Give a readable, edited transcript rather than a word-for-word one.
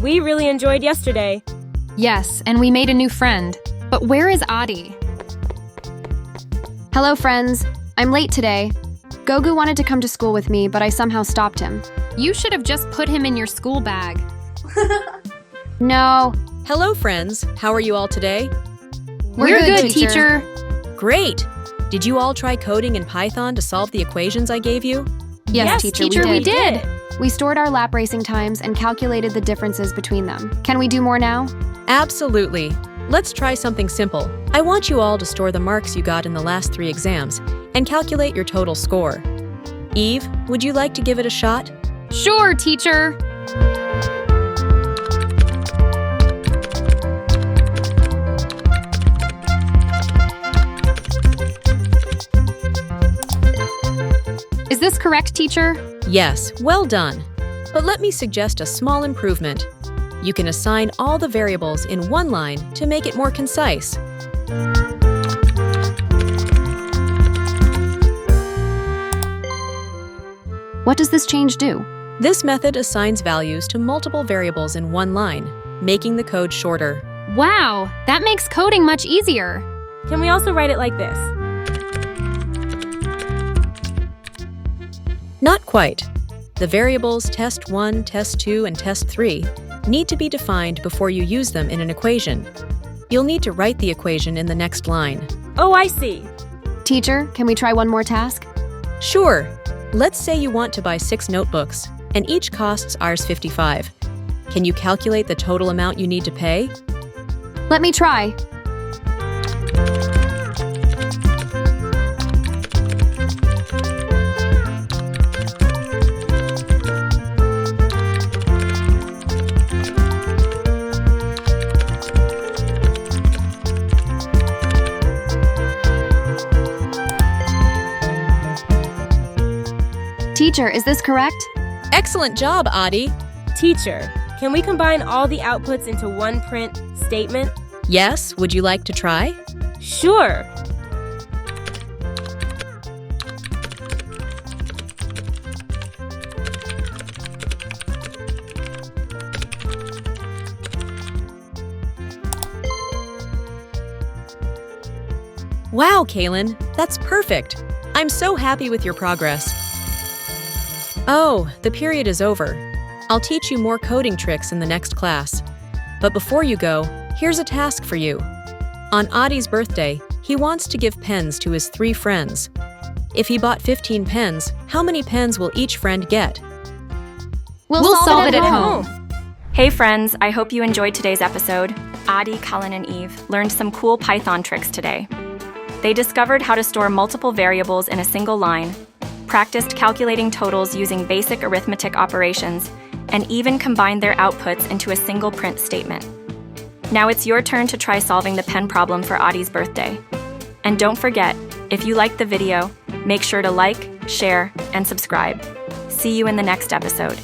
We really enjoyed yesterday. Yes, and we made a new friend. But where is Aadi? Hello, friends. I'm late today. Gogu wanted to come to school with me, but I somehow stopped him. You should have just put him in your school bag. No. Hello, friends. How are you all today? We're good, teacher. Great! Did you all try coding in Python to solve the equations I gave you? Yes, teacher, we did. We stored our lap racing times and calculated the differences between them. Can we do more now? Absolutely. Let's try something simple. I want you all to store the marks you got in the last 3 exams and calculate your total score. Eve, would you like to give it a shot? Sure, teacher. Is this correct, teacher? Yes, well done. But let me suggest a small improvement. You can assign all the variables in one line to make it more concise. What does this change do? This method assigns values to multiple variables in one line, making the code shorter. Wow, that makes coding much easier. Can we also write it like this? Not quite. The variables test1, test2, and test3 need to be defined before you use them in an equation. You'll need to write the equation in the next line. Oh, I see. Teacher, can we try one more task? Sure. Let's say you want to buy 6 notebooks, and each costs Rs55. Can you calculate the total amount you need to pay? Let me try. Teacher, is this correct? Excellent job, Aadi. Teacher, can we combine all the outputs into one print statement? Yes, would you like to try? Sure. Wow, Kalin, that's perfect. I'm so happy with your progress. Oh, the period is over. I'll teach you more coding tricks in the next class. But before you go, here's a task for you. On Aadi's birthday, he wants to give pens to his 3 friends. If he bought 15 pens, how many pens will each friend get? We'll solve it at home. Hey friends, I hope you enjoyed today's episode. Aadi, Kalin, and Eve learned some cool Python tricks today. They discovered how to store multiple variables in a single line, practiced calculating totals using basic arithmetic operations, and even combined their outputs into a single print statement. Now it's your turn to try solving the pen problem for Aadi's birthday. And don't forget, if you liked the video, make sure to like, share, and subscribe. See you in the next episode.